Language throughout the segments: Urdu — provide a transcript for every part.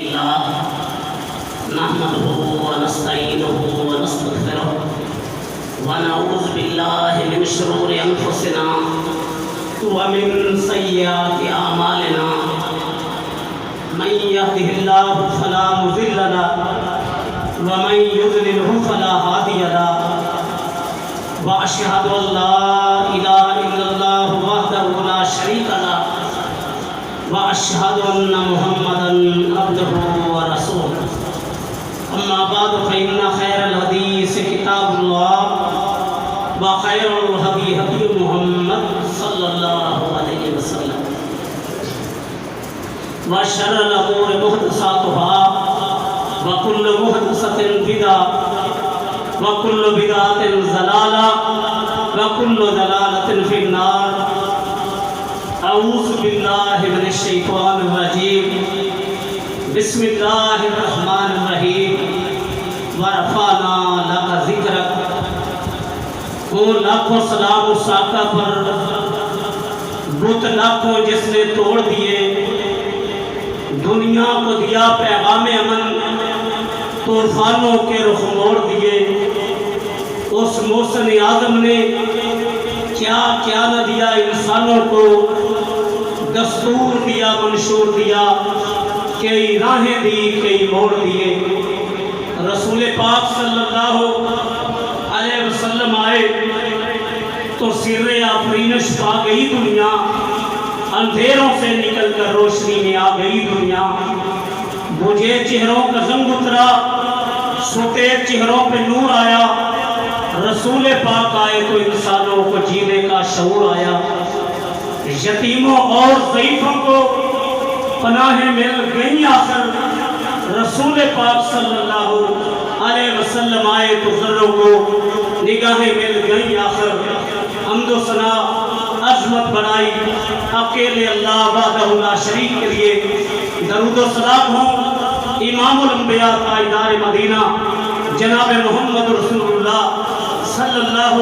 لله نحمده ونستعينه ونستغفره ونعوذ بالله من شرور أنفسنا ومن سيئات أعمالنا من يهده الله فلا مضل له ومن يضلله فلا هادي له وأشهد أن لا إله إلا الله وحده لا شريك له وأشهد أن محمدا عبده ورسوله أما بعد فإن خير الحديث كتاب الله وخير الهدي هدي محمد صلى الله عليه وسلم وشر الأمور محدثاتها وكل محدثة بدعة وكل بدعة ضلالة وكل ضلالة في النار. أعوذ بالله من الشيطان الرجيم. بسم الله الرحمن الرحيم. ورفعنا لك ذکرک. لاکھوں سلام اس آقا پر بت لاکھوں جس نے توڑ دیے، دنیا کو دیا پیغام امن، طوفانوں کے رخ موڑ دیے. اس محسن اعظم نے کیا کیا نہ دیا انسانوں کو، دستور دیا منشور دیا، کئی راہیں دی کئی موڑ دیے. رسول پاک صلی اللہ علیہ وسلم آئے تو سر آفرینش پا گئی دنیا، اندھیروں سے نکل کر روشنی میں آ گئی دنیا. بجھے چہروں کا زنگ اترا، سوتے چہروں پہ نور آیا. رسول پاک آئے تو انسانوں کو جینے کا شعور آیا. یتیموں اور ضعیفوں کو پناہیں مل گئی آخر. رسول پاک صلی اللہ علیہ وسلم آئے تو ذروں کو نگاہیں مل گئی آخر. حمد و ثنا عظمت بڑائی اکیلے اللہ وحدہ لا شریک کے لیے. درود و سلام ہوں امام الانبیاء تاجدار مدینہ جناب محمد رسول اللہ صلی اللہ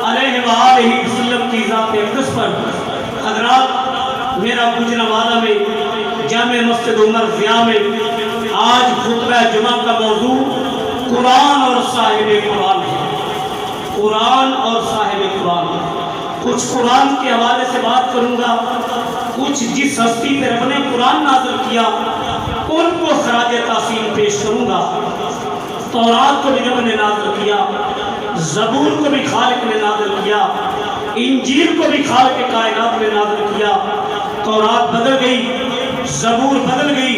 علیہ وآلہ وسلم کی ذات اقدس پر. حضرات، میرا گجرانوالہ میں جامع مسجد عمر ضیاء میں آج خطبہ جمعہ کا موضوع قرآن اور صاحب قرآن ہے. قرآن اور صاحب قرآن. کچھ قرآن کے حوالے سے بات کروں گا، کچھ جس ہستی پہ رب نے قرآن نازل کیا ان کو خراج تحسین پیش کروں گا. تورات کو بھی رب نے نازل کیا، زبور کو بھی خالق نے نازل کیا، انجیل کو بھی خالق کائنات نے نازل کیا. تورات بدل گئی، زبور بدل گئی،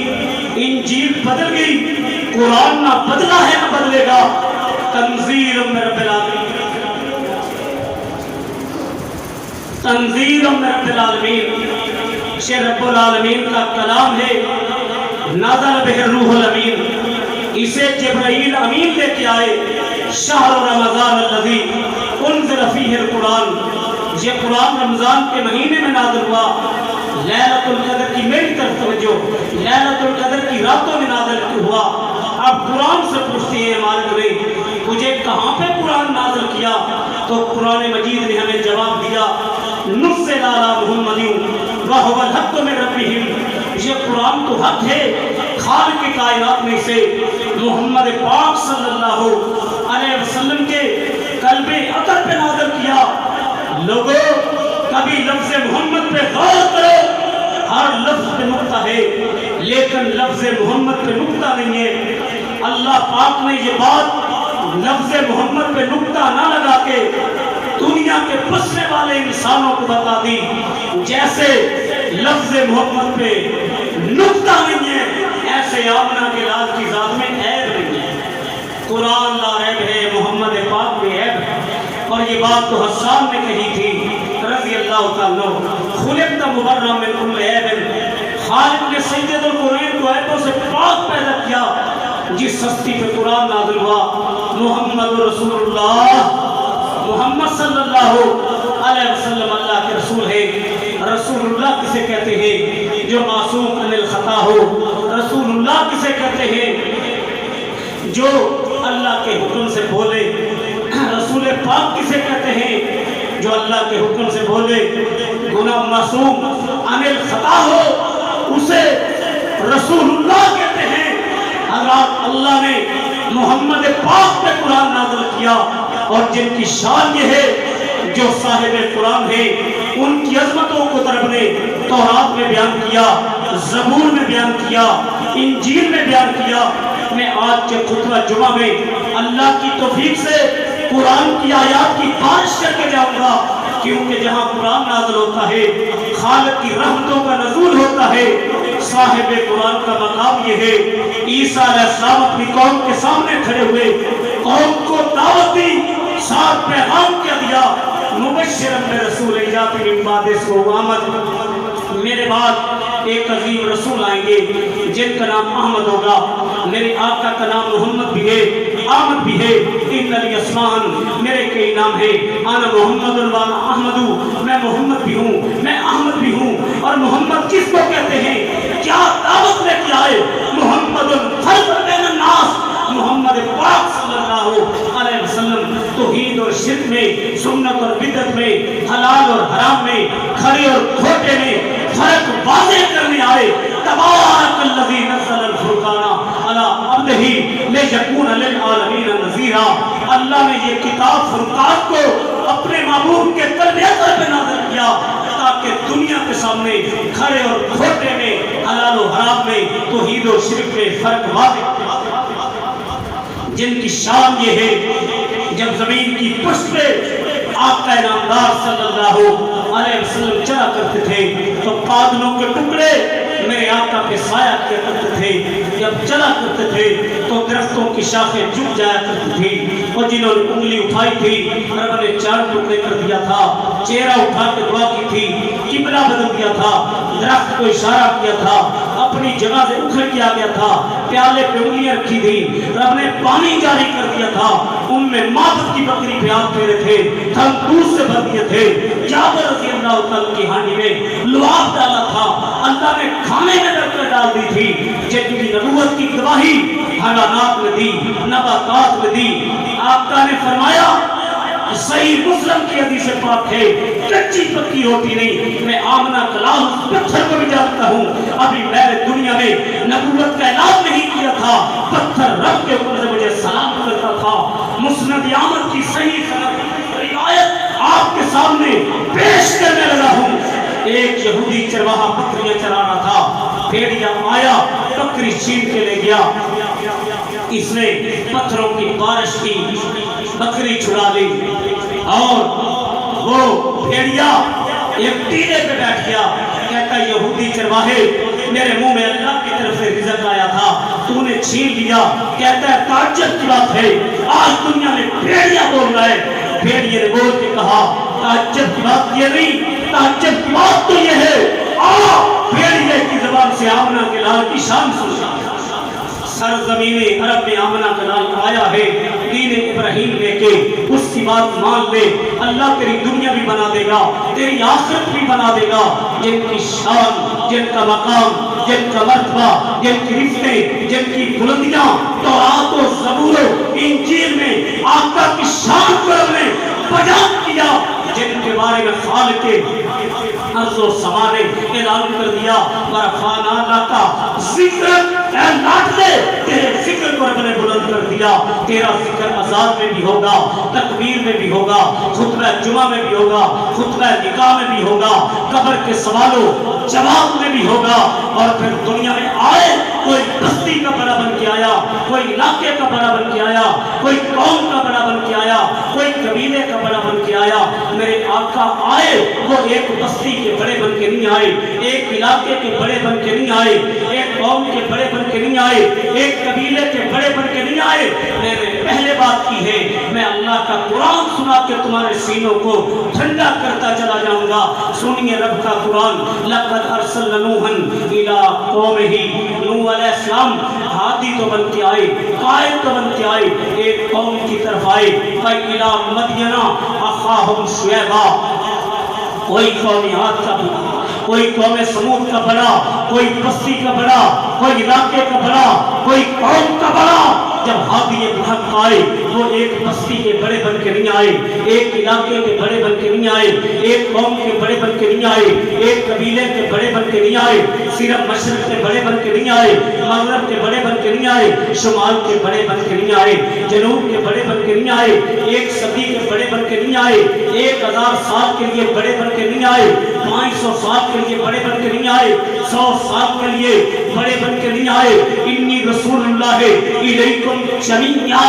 انجیل بدل گئی، قرآن نہ بدلا ہے نہ بدلے گا. تنزیل من رب العالمین، تنزیل من رب العالمین. یہ رب العالمین کا کلام ہے. نازل بہ الروح الامین. اسے جبرائیل امین لے کے آئے. شہر رمضان الذی انزل فیہ القرآن. یہ قرآن رمضان کے مہینے میں نازل ہوا. لیلۃ القدر کی میری طرف توجہ، لیلۃ القدر کی راتوں میں نازل ہوا. اب قرآن سے پوچھتے ہیں مالک نے مجھے کہاں پہ قرآن نازل کیا؟ تو قرآن مجید نے ہمیں جواب دیا نزل علی محمد وہو الحق من ربہم. یہ قرآن تو حق ہے، خالق کائنات میں سے محمد پاک صلی اللہ علیہ وسلم کے قلب اطہر پہ نازل کیا. لوگوں کبھی لفظ محمد پہ غور کرو. ہر لفظ پہ نقطہ ہے لیکن لفظ محمد پہ نقطہ نہیں ہے. اللہ پاک نے یہ بات لفظ محمد پہ نقطہ نہ لگا کے دنیا کے بسنے والے انسانوں کو بتا دی. جیسے لفظ محمد پہ نقطہ نہیں ہے ایسے آمنہ کے لال کی ذات میں عیب نہیں ہے. قرآن لا عیب ہے، محمد پاک میں عیب ہے. اور یہ بات تو حسان نے کہی تھی رضی اللہ تعالیٰ. خلقت مبرأ من کل عیب. خالق نے سید القرآن کو عیبوں سے پاک پیدا کیا. جس ہستی پہ قرآن نازل ہوا محمد رسول اللہ، محمد صلی اللہ علیہ وسلم اللہ کے رسول ہے. رسول اللہ کسے کہتے ہیں؟ جو معصوم عن الخطا ہو. رسول اللہ کسے کہتے ہیں؟ جو اللہ کے حکم سے بولے. رسول پاک کسے کہتے ہیں؟ جو اللہ کے حکم سے بولے. گناہ معصوم عن الخطا ہو اسے رسول اللہ کہتے ہیں. محمد پاک پہ قرآن نازل کیا، اور جن کی شان یہ ہے جو صاحب قرآن ہے ان کی عظمتوں کو رب نے تورات میں بیان کیا، زبور میں بیان کیا، انجیل میں بیان کیا۔ میں آج کے خطبہ جمعہ میں اللہ کی توفیق سے قرآن کی آیات کی بارش کر کے جاؤں گا، کیونکہ جہاں قرآن نازل ہوتا ہے خالق کی رحمتوں کا نزول ہوتا ہے۔ صاحب قرآن کا مقام یہ ہے، عیسیٰ علیہ السلام اپنی قوم کے سامنے کھڑے ہوئے، قوم کو دعوت دی، ساتھ پیغام کیا دیا، مبشرا برسول یاتی من بعد اسمہ احمد، میرے بعد ایک عظیم رسول آئیں گے جن کا نام احمد ہوگا، میرے آقا کا نام محمد بھی ہے، احمد بھی ہے، ان علی اسمان، میرے کئی نام ہے، انا محمد وانا احمد، میں محمد بھی ہوں، میں احمد بھی ہوں۔ اور محمد کس کو کہتے ہیں؟ کیا دعوت لے کے آئے؟ محمد فرق بین الناس، محمد پاک صلی اللہ علیہ وسلم توحید اور شرک میں، سنت اور بدعت میں، حلال اور حرام میں، کھڑے اور کھوٹے میں فرق واضح کرنے آئے۔ تبارک الذی نزل الفرقان علی عبدہ لیکون للعالمین نذیرا، اللہ نے یہ کتاب فرقان کو اپنے محبوب کے قلب اطہر پہ نازل کیا تاکہ دنیا کے سامنے کھڑے اور کھوٹے میں، حلال و حرام میں، توحید و شرک میں فرق واضح۔ جن کی شان یہ ہے جب زمین کی پشت پہ آقا نامدار صلی اللہ علیہ وسلم چلا کرتے تھے تو بادلوں کے ٹکڑے میرے آقا پہ سایہ کیا کرتے تھے، جب چلا کرتے تھے تو درختوں کی شاخیں جھک جایا کرتی تھی، اور جنہوں نے انگلی اٹھائی تھی رب نے 4 ٹکڑے کر دیا تھا، چہرہ اٹھا کے دعا کی تھی، قبلہ بدل دیا تھا، درخت کو اشارہ کیا تھا، اپنی جگہ سے اکھڑ کے آ گیا تھا، پیالے پہ انگلیاں رکھی تھی، رب نے پانی جاری کر دیا تھا، معبد کی بکری پہ ہاتھ پھیرے تھے، تھن دودھ سے بھر دیے تھے، جابر رضی اللہ تعالیٰ کی ہانڈی میں لعاب ڈالا تھا، اللہ نے کھانے میں برکت ڈال دی تھی، جن کی نبوت کی گواہی حیوانات میں دی، نباتات میں دی۔ آقا نے فرمایا، صحیح مسلم کی حدیث پاک ہے، کچی پکی روٹی نہیں، میں آمنہ کلام پتھر کو بھی جانتا ہوں، ابھی میں نے دنیا میں نبوت کا اعلان نہیں کیا تھا، پتھر رب کے اوپر سے مجھے سلام کرتا تھا۔ مسند احمد کی صحیح سند روایت آپ کے سامنے پیش کرنے لگا ہوں۔ ایک یہودی چرواہا بکریاں چرا رہا تھا، بھیڑیا آیا، بکری چھین کے لے گیا، اس نے پتھروں کی بارش کی، بکری چھڑا لی، اور وہ بھیڑیا ایک ٹیلے پہ بیٹھ گیا، کہتا یہودی چرواہے میرے منہ میں اللہ کی طرف سے رزق آیا تھا، تو نے چھین لیا۔ کہتا ہے تعجب کی بات ہے، آج دنیا میں بھیڑیا بول رہا ہے۔ بھیڑیے نے بول کے کہا تعجب کی بات یہ نہیں، تعجب کی بات تو یہ ہے، بھیڑیے کی زبان سے آمنہ کے لال کی شان سنا۔ سرزمین عرب میں آمنہ کا لال آیا ہے، دین ابراہیم لے کے اس کی بات مان لے، اللہ تیری دنیا بھی بنا دے گا، تیری آخرت بھی بنا دے گا۔ جن کی شان، جن کا مقام، جن کا مرتبہ، جن کی رفتیں، جن کی بلندیاں تورات و زبور و انجیل میں آقا کی شان کو رب نے بیان کیا، جن کے بارے میں خالق ارض و سما نے اعلان کر دیا، ورفعنا لک ذکرک، اے لاڈلے تیرے ذکر کو رب نے بلند کر دیا۔ تیرا ذکر اذان میں بھی ہوگا، تکبیر میں بھی ہوگا، خطبہ جمعہ میں بھی ہوگا، خطبہ نکاح میں بھی ہوگا، قبر کے سوالوں جواب میں بھی ہوگا، اور پھر دنیا میں آئے کوئی بستی کا بڑا بن کے آیا، کوئی علاقے کا بڑا بن کے آیا، کوئی قوم کا بڑا بن کے آیا، کوئی قبیلے کا بڑا بن کے آیا، میرے آقا آئے وہ ایک بستی کے بڑے بن کے نہیں آئے، ایک علاقے کے بڑے بن کے نہیں آئے، ایک قوم کے بڑے بن کے نہیں آئے، ایک قبیلے کے بڑے بن کے نہیں آئے۔ میں نے پہلے بات کی ہے، میں اللہ کا قرآن سنا کے تمہارے سینوں کو ٹھنڈا کرتا چلا جاؤں گا۔ سنیے رب کا قرآن، لقد ارسلنا نوحا الی قومہ، نوح علیہ السلام ہادی تو بن کے آئے، قائد تو بن کے آئے، ایک قوم کی طرف آئے، فَإِلَىٰ مَدْيَنَ أَخَاهُمْ شُعَيْبًا، کوئی قوم عاد کا بڑا، کوئی قوم سمود کا بڑا، کوئی بستی کا بڑا، کوئی علاقے کا بڑا، کوئی قوم کا بڑا، جب ہادی حق آئے وہ ایک بستی کے بڑے بن کے نہیں آئے، ایک علاقے کے بڑے بن کے نہیں آئے، ایک قوم کے بڑے بن کے نہیں آئے، ایک قبیلے کے بڑے بن کے نہیں آئے، صرف مشرق کے بڑے بن کے نہیں آئے، مغرب کے بڑے بن کے نہیں آئے، شمال کے بڑے بن کے نہیں آئے، جنوب کے بڑے بن کے نہیں آئے، ایک صدی کے بڑے بن کے نہیں آئے، 1000 سال کے لیے بڑے بن کے نہیں آئے، 500 سال کے لیے بڑے بن کے نہیں آئے، 100 سال کے لیے بڑے بن کے نہیں آئے۔ انی رسول اللہ الیکم جمیعا،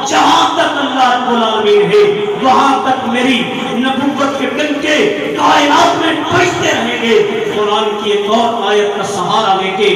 جہاں تک اللہ رب العالمین ہے وہاں تک میری نبوت کے ڈنکے کائنات میں بجتے رہیں گے۔ قرآن کی ایک اور آیت کا سہارا لے کے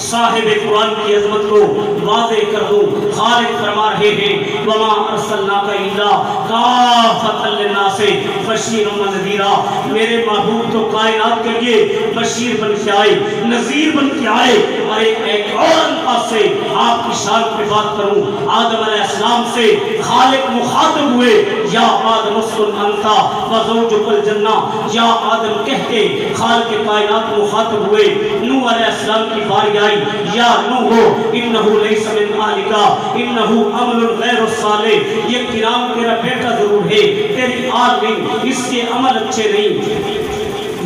صاحب قرآن کی عظمت کو واضح کر دوں۔ خالق فرما رہے ہیں وما ارسلناک الا کافۃ للناس بشیرا ونذیرا، میرے محبوب تو کائنات کے لیے بشیر بن کے آئے، نذیر بن کے آئے۔ اور ایک اور انداز سے آپ کی شان پہ بات کروں، آدم علیہ السلام سے خالق مخاطب ہوئے، یا آدم اسکن انت وزوجک الجنہ، یا آدم کہہ کے خالق کائنات مخاطب ہوئے۔ نوح علیہ السلام کی باری آئی، یا نوح انہو لیس من اہلک انہو عمل غیر صالح، یہ کرام تیرا بیٹا ضرور ہے، تیری آل نہیں، اس کے عمل اچھے نہیں۔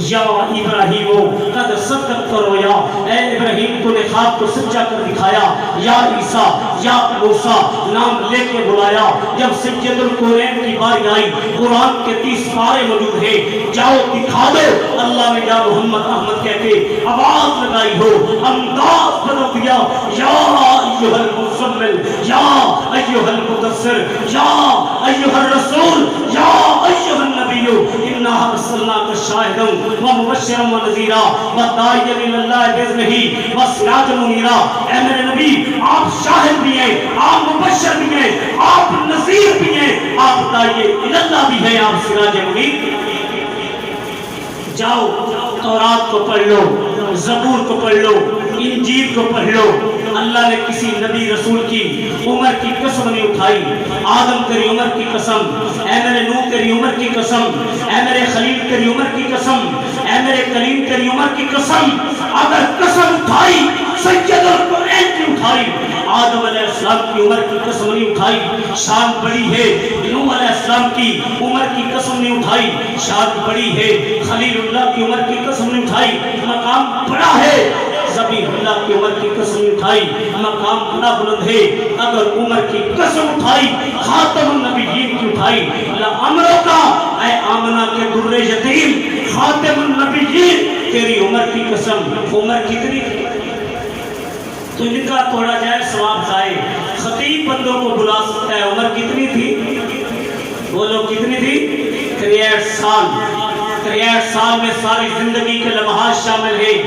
یا ابراہیم قد صدقت رویا، اے ابراہیم تو نے خواب کو سچا کر دکھایا۔ یا عیسیٰ، یا موسیٰ نام لے کے بلایا۔ جب سید القرآن کی باری آئی، قرآن کے 30 پارے موجود ہیں، جاؤ دکھا دو، اللہ نے یا محمد احمد کہہ کے آواز لگائی ہو، انداز بدل دیا، یا ایھا المزمل، یا ایھا المدثر، یا ایھا الرسول، یا ایھا النبی انا ارسلناک شاہدا ومبشرا ونذیرا وداعیا الی اللہ باذنہ وسراجا منیرا۔ اے میرے نبی، آپ شاہد بھی ہیں، آپ مبشر بھی ہیں، آپ نذیر بھی ہیں، آپ داعی الی اللہ بھی ہیں، آپ سراج منیر۔ جاؤ تورات کو پڑھ لو، زبور کو پڑھ لو، انجیل کو پڑھ لو، اللہ نے کسی نبی رسول کی عمر کی قسم نہیں اٹھائی۔ آدم تیری عمر کی قسم، اے میرے نوح تیری عمر کی قسم، اے میرے خلیل تیری عمر کی قسم، اے میرے کلیم تیری عمر کی قسم، اگر قسم اٹھائی سید القرآن کی اٹھائی، آدم علیہ السلام کی عمر کی قسم نہیں اٹھائی، شان بڑی ہے۔ نوح علیہ السلام کی عمر کی قسم نہیں اٹھائی، شان بڑی ہے۔ خلیل اللہ کی عمر کی قسم نہیں اٹھائی، مقام بڑا ہے۔ ذبیح اللہ کی عمر کی قسم اٹھائی، مقام بڑا بلند ہے۔ اگر عمر کی قسم اٹھائی، خاتم النبیین کی اٹھائی، لعمرک اے آمنہ کے در یتیم، خاتم النبیین تیری عمر کی قسم۔ عمر کتنی تو ان کا توڑا جائے ثواب ضائع۔ خطیب بندوں کو بلا سکتا ہے، عمر کتنی تھی؟ بولو کتنی تھی؟ 63 سال۔ 63 سال میں ساری زندگی کے لمحات شامل ہیں،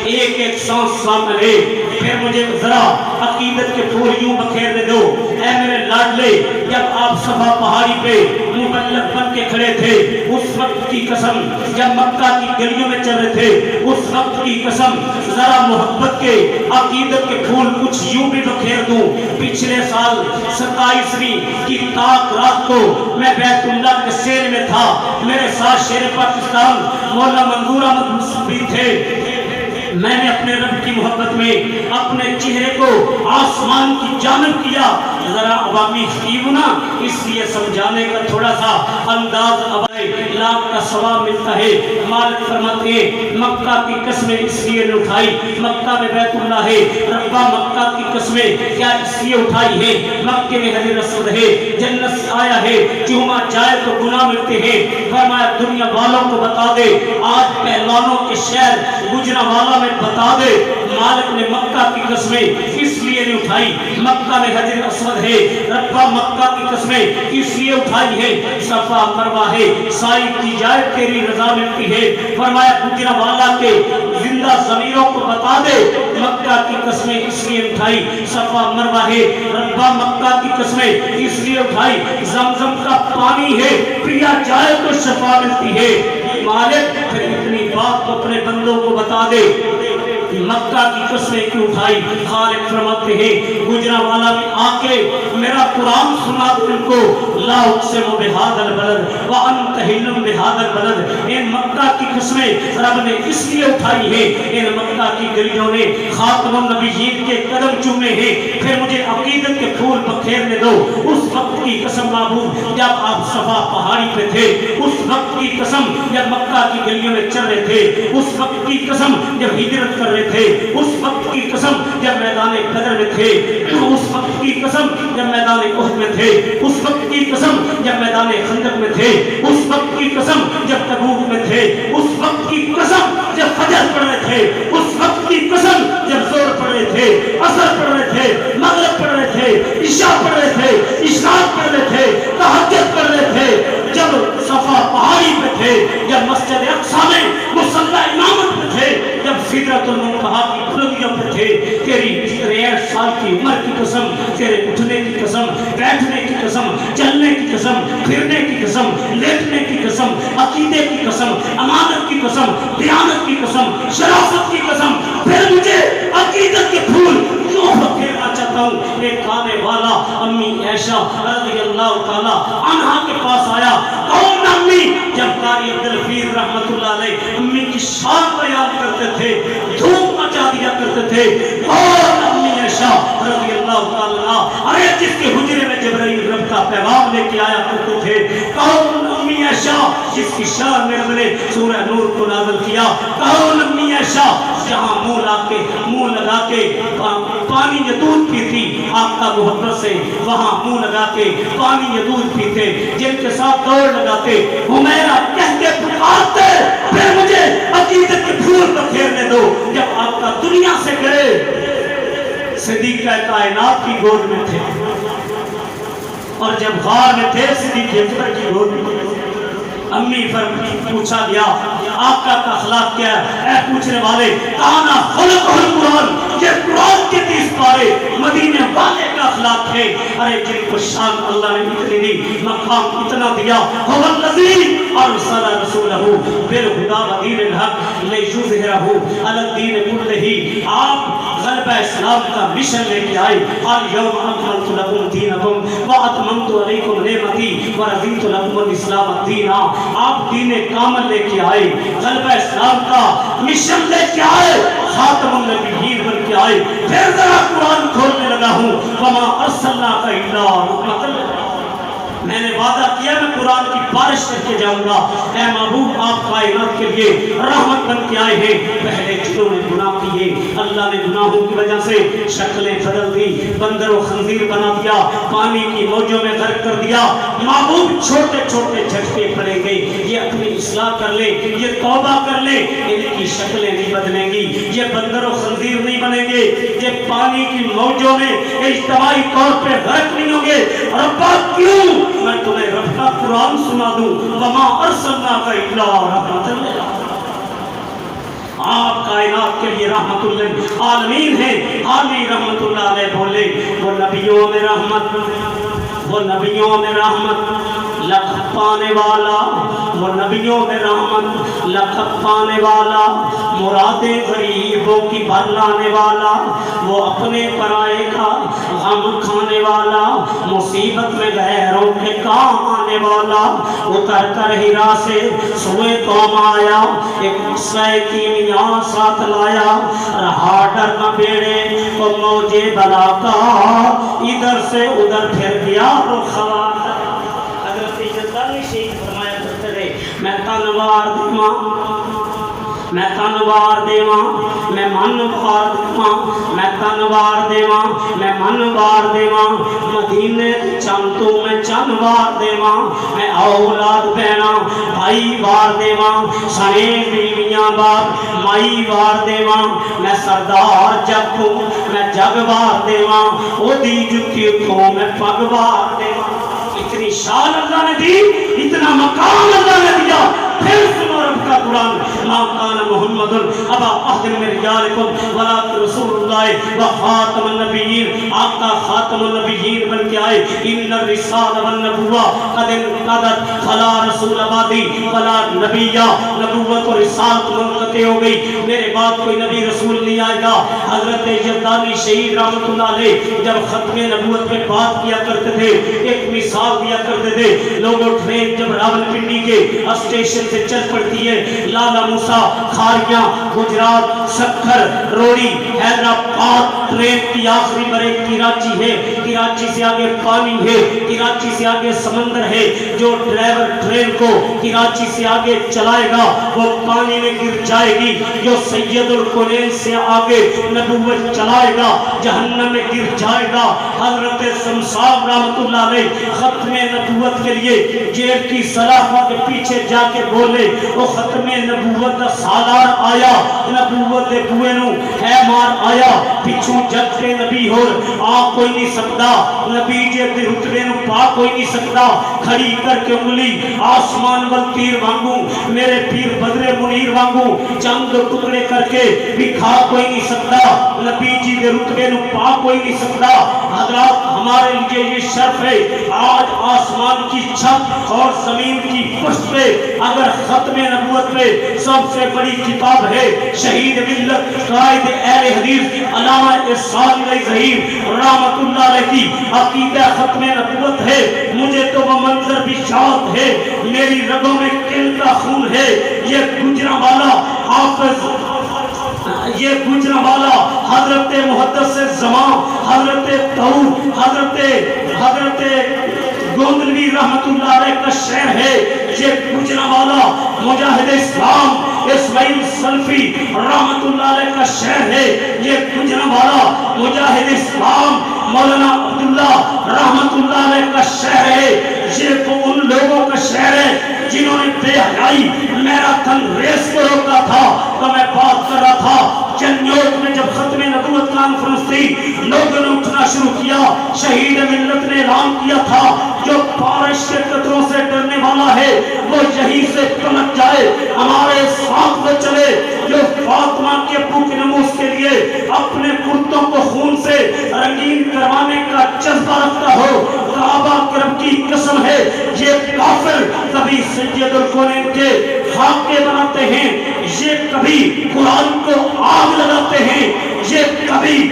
ایک ایک سانس شامل ہے۔ پھر مجھے ذرا عقیدت کے پھول یوں بکھیرنے دو۔ اے میرے لاڈلے، جب آپ صفا پہاڑی پہ مبلغ بن کے کھڑے تھے، اس وقت کی قسم، جب مکہ کی گلیوں میں چل رہے تھے، اس وقت کی قسم، ذرا محبت کے عقیدت کے پھول کچھ یوں بھی بکھیر دوں۔ پچھلے سال 27ویں کی تاک رات کو میں بیت اللہ کے سیر میں تھا، میرے ساتھ شیر پاکستان مولانا منظور احمد بھی تھے۔ میں نے اپنے رب کی محبت میں اپنے چہرے کو آسمان کی جانب کیا۔ ذرا عوامی خطیب نا، اس لیے سمجھانے کا تھوڑا سا انداز ابائے لاکھ کا ثواب ملتا ہے۔ مالک فرماتے ہیں مکہ کی قسمیں اس لیے نے اٹھائی، مکہ میں بیت اللہ ہے، ربا مکہ کی قسمیں کیا اس لیے اٹھائی ہے؟ مکہ میں حجر اسود ہے، جنت سے آیا ہے، چوما جائے تو گناہ ملتے ہیں۔ فرمایا دنیا والوں کو بتا دے، آج پہلوانوں کے شہر گجرانوالہ میں بتا دے، مالک نے مکہ کی قسمیں اس لیے نہیں اٹھائی۔ مکہ میں حجر اسود ہے، ربا مکہ کی قسمیں اس لیے اٹھائی ہے، صفا مروہ ہے، سائی کی جائے تیری رضا ملتی ہے۔ فرمایا گجرانوالہ کے زندہ ضمیروں کو بتا دے، مکہ کی قسمیں اس لیے اٹھائی، صفا مروہ ہے، ربا مکہ کی قسمیں اس لیے اٹھائی، زمزم کا پانی ہے، پیا جائے تو شفا ملتی ہے۔ مالک پھر اتنی بات کو اپنے بندوں کو بتا دے، مکہ کی قسمیں کیوں اٹھائی؟ خالق فرماتے ہیں گجرا والا بھی آ کے میرا قرآن سنا دے ان کو، لا اقسم بہذا البلد وانت حل بہذا البلد، ان مکہ کی قسمیں رب نے اس لیے اٹھائی ہے، ان مکہ کی گلیوں نے خاتم النبیین کے قدم چومے ہیں، پھر مجھے عقیدت کے پھول بکھیرنے دو۔ اس وقت کی قسم معبود جب آپ صفا پہاڑی پہ تھے، اس وقت کی قسم جب مکہ کی گلیوں میں چل رہے تھے، اس وقت کی قسم جب ہجرت کر رہے تھے، اس وقت کی قسم جب میدان بدر میں تھے، اس وقت کی قسم جب میدان احد میں تھے، اس وقت کی قسم جب میدان خندق میں تھے، اس وقت کی قسم جب تبوک میں تھے، اس وقت کی قسم جب فجر پڑھ رہے تھے، اس وقت کی قسم جب زور پڑھ رہے تھے، عصر پڑھ رہے تھے، مغرب پڑھ رہے تھے، عشاء پڑھ رہے تھے، اشراق پڑھ رہے تھے، تہجد پڑھ رہے تھے، جب صفا پہاڑی پہ تھے، جب مسجد اقصی میں مصلی امامت پہ تھے، جب سدرۃ المنتہا کی بلندیوں پہ تھے، تیری 63 سال کی عمر کی قسم، تیرے اٹھنے کی قسم، بیٹھنے کی قسم، چلنے کی قسم، پھرنے کی قسم، لیٹنے کی قسم، عقیدے کی قسم، امانت کی قسم، دیانت کی قسم، شرافت کی قسم، پھر مجھے عقیدت کے پھول کیوں بکھیرنا چاہتا ہوں۔ ایک کھانے والا امی عائشہ رضی اللہ تعالی عنہا کے پاس آیا، کون امی؟ جب قاری عبدالحفیظ رحمت اللہ علیہ امی کی شان بیان کرتے تھے، دھوم مچا دیا کرتے تھے، کون امی عائشہ رضی اللہ تعالی عنہا، ارے جس کے حجرے میں جبرائیل رب کا پیغام لے کے آیا کرتے تھے، کون امی عائشہ جس کی شان میں رب نے سورہ نور کو نازل کیا، کون امی عائشہ جہاں منہ لگا کے پانی یا دودھ پیتی آقا محبت سے، وہاں منہ لگا کے پانی یا دودھ پیتے، جن کے ساتھ دوڑ لگاتے، حمیرہ کہتے پکارتے، پھر مجھے عقیدت کے پھول بکھیرنے دو۔ جب آقا دنیا سے گئے، صدیقہ کائنات کی گود میں تھے، اور جب غار میں تھے صدیق اکبر کی گود میں تھے۔ امی پر پوچھا گیا آقا کا اخلاق کیا ہے؟ اے پوچھنے والے، کانا خلق القرآن، یہ قرآن کے 30 پارے مدینے والے کا اخلاق ہے۔ ارے جن کو شان اللہ نے اتنی دی، مقام اتنا دیا، هو الذی ارسل رسولہ بالہدی ودین الحق لیظہرہ علی الدین کلہ۔ آپ غلبہ اسلام کا مشن لے کے آئے، الیوم اکملت لکم دینکم واتممت علیکم نعمتی ورضیت لکم الاسلام دینا۔ آپ دین کامل لے کے آئے، غلبہ اسلام کا مشن لے کے آئے، خاتم النبیین بن کے آئے۔ پھر ذرا قرآن کھولنے لگا ہوں، وما ارسلناک الا رحمۃ للعالمین۔ میں نے وعدہ کیا میں قرآن کی بارش کر کے جاؤں گا۔ اے محبوب، آپ کائنات کے لیے رحمت بن کے آئے ہیں۔ پہلے جنہوں نے گناہ کیے، اللہ نے گناہوں کی وجہ سے شکلیں بدل دی، بندر و خنزیر بنا دیا، پانی کی موجوں میں غرق کر دیا۔ محبوب، چھوٹے چھوٹے جھٹکے پڑیں گے، یہ اپنی اصلاح کر لیں، یہ توبہ کر لیں، ان کی شکلیں نہیں بدلیں گی، یہ بندر و خنزیر نہیں بنیں گے، یہ پانی کی موجوں میں اجتماعی طور پہ غرق نہیں ہوں گے۔ ربا کیوں؟ میں تمہیں رب کا قرآن سنا دوں، وما ارسلناک الا رحمۃ للعالمین۔ آپ کائنات کے لیے رحمت للعالمین ہیں۔ عالی رحمت اللہ علیہ بولے، وہ نبیوں میں رحمت، وہ نبیوں میں رحمت لقب پانے والا، وہ نبیوں میں رحمت لقب پانے والا، مرادیں غریبوں کی بھر لانے والا، وہ اپنے پرائے کا غم کھانے والا، مصیبت میں غیروں کے کام آنے والا، اتر کر ہیرا سے سوئے قوم آیا، ایک قصہ کیمیا ساتھ لایا، رہا ڈر نہ بیڑے تو موجے بلا کا، ادھر سے ادھر پھر گیا رخا۔ حضرت جزدانی شیخ فرمایا کرتے رہے، میں تنوار دیواں، میں تنوار دیواں، میں منوار دیواں، میں تنوار دیواں، میں منوار دیواں، مدینے چند تو میں چنوار دیواں، میں اولاد بہنا بھائی وار دیواں، سنے بیویاں باپ مائی وار دیواں، میں سردار جگ ہوں میں جگ وار دیواں، او دی جتی اٹھوں میں پگ وار دیواں۔ اتنی شان اللہ نے دی، اتنا مقام اللہ نے دیا، پھر سنو رب کا قرآن، ما کان محمد ابا احد من رجالکم ولکن رسول اللہ و خاتم النبیین، آقا خاتم النبیین بن کے آئے، ان الرسالہ والنبوہ قد انقضت فلا رسول بعدی فلا نبی، نبوت اور رسالت منقطع ہو گئی، میرے بعد کوئی نبی رسول نہیں آئے گا۔ حضرت یزدانی شہید رحمۃ اللہ علیہ جب ختم نبوت میں بات کیا کرتے تھے، ایک مثال دیا کرتے تھے، لوگوں ٹرین جب راولپنڈی کے اسٹیشن سے چل پڑتی ہے، لالا موسیٰ، کھاریاں، گجرات، سکھر، روڑی، حیدرآباد، ٹرین کی آخری بریک کراچی ہے، کراچی سے آگے پانی ہے، کراچی سے آگے سمندر ہے، جو ڈرائیور ٹرین کو کراچی سے آگے چلائے گا وہ پانی میں گر جائے گی، جو سید القرین سے آگے نبوت چلائے گا جہنم میں گر جائے گا۔ حضرت شمشاد رحمۃ اللہ علیہ ختم نبوت کے لیے جیل کی سلاخوں کے پیچھے جا کے بولے، وہ ختم نبوت دا سالار آیا، نبوت دے بوئے نو ہے مار آیا، پچھو جگ کے نبی ہور آ کوئی نہیں سکتا، نبی جے دے رتبے نو پا کوئی نہیں سکتا، کھڑی کر کے انگلی آسمان وال تیر وانگوں، میرے پیر بدر منیر وانگوں چند ٹکڑے کر کے دکھا کوئی نہیں سکتا، نبی جی دے رتبے نو پا کوئی نہیں سکتا۔ حضرات ہمارے لیے یہ شرف ہے، آج آسمان کی چھت اور زمین کی پشت پہ اگر ختم نبوت پہ سب سے بڑی کتاب ہے شہید ملت قائد اہل حدیث علامہ احسان علی ظہیر رحمۃ اللہ علیہ کی عقیدہ ختم نبوت ہے، مجھے تو وہ منظر بھی یاد ہے، میری رگوں میں کل کا خون ہے، یہ گجرانوالا حافظ، یہ گجرانوالا حضرت محدث زمان، حضرت طہور، حضرت گوندلوی رحمت اللہ علیہ کا شہر ہے، یہ گجرانوالا مجاہد اسلام اسماعیل سلفی رحمت اللہ علیہ کا شہر ہے، یہ گجرانوالا مجاہد اسلام مولانا عبداللہ رحمت اللہ علیہ کا شہر ہے، یہ وہ ان لوگوں کا شہر ہے جنہوں نے بے حیائی میراتھن ریس کو روکا تھا۔ تو میں بات کر رہا تھا چنیوٹ میں جب ختم نبوت کانفرنس تھی، لوگوں نے اٹھنا شروع کیا، شہید ملت نے اعلان کیا تھا جو بارش کے قطروں سے ڈرنے والا ہے وہ یہیں سے پلٹ جائے، ہمارے ساتھ وہ چلے، جو فاطمہ کے ابو کے نموز کے لیے اپنے کرتوں کو خون سے رنگین کروانے کا جذبہ رکھتا ہو، کعبہ کے رب کی قسم ہے یہ کافر کبھی سید الکونین کے خاکے بناتے ہیں، یہ کبھی قرآن کو آگ لگاتے ہیں، یہ کبھی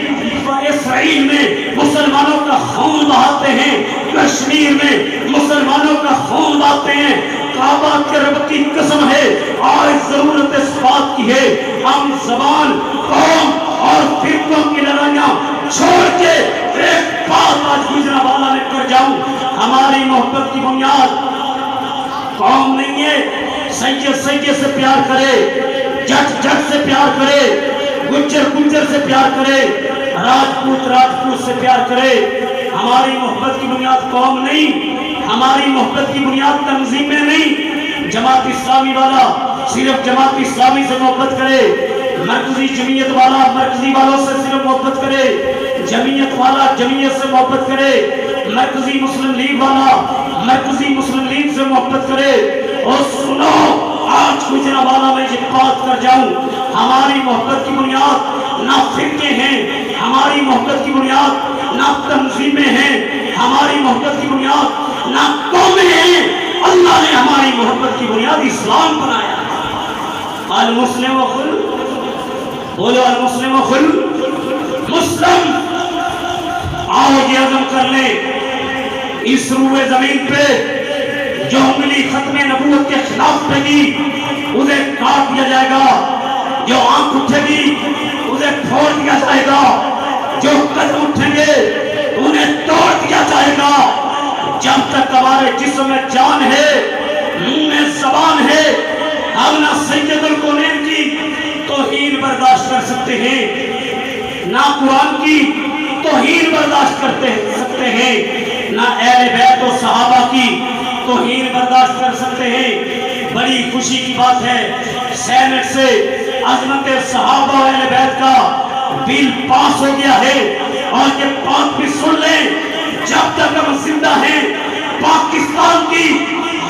اسرائیل میں مسلمانوں کا خون بہاتے ہیں، کشمیر میں مسلمانوں کا خون بہاتے ہیں۔ کعبہ کے رب کی قسم ہے آج ضرورت اس بات کی ہے ہم زبان، قوم اور فرقوں کی لڑائیاں چھوڑ کے ایک بات آج گجرانوالا میں کر جاؤں، ہماری محبت کی بنیاد قوم نہیں ہے، سید سے پیار کرے، جٹ سے پیار کرے، گجر سے پیار کرے، راجپوت سے پیار کرے، ہماری محبت کی بنیاد قوم نہیں، ہماری محبت کی بنیاد تنظیمیں نہیں، جماعت اسلامی والا صرف جماعت اسلامی سے محبت کرے، مرکزی جمعیت والا مرکزی والوں سے صرف محبت کرے، جمعیت والا جمعیت سے محبت کرے، مرکزی مسلم لیگ والا مرکزی مسلم لیگ سے محبت کرے۔ اور سنو آج گجرانوالا میں یہ بات کر جاؤں، ہماری محبت کی بنیاد نہ فرقے ہیں، ہماری محبت کی بنیاد نہ تنظیمیں ہیں، ہماری محبت کی بنیاد نہ قومیں ہیں، اللہ نے ہماری محبت کی بنیاد اسلام بنایا۔ المسلم خل، بولو المسلم خل، مسلم، آؤ یہ عزم کر لیں اس روئے زمین پہ جو انگلی ختم نبوت کے خلاف پہ گی اسے کاٹ دیا جائے گا، جو آنکھ اٹھے گی اسے پھوڑ دیا جائے گا، جو قدم اٹھیں گے انہیں توڑ دیا جائے گا، جب تک ہمارے جسم میں جان ہے، منہ میں زبان ہے، ہم نہ سید الکونین کی توہین برداشت کر سکتے ہیں، نہ قرآن کی توہین برداشت کر سکتے ہیں، نہ اہل بیت و صحابہ کی توہین برداشت کر سکتے ہیں۔ بڑی خوشی کی بات ہے سینٹ سے عظمت صحابہ و اہل بیت کا بل پاس ہو گیا ہے، اور یہ بات بھی سن لیں جب تک ہم زندہ ہیں پاکستان کی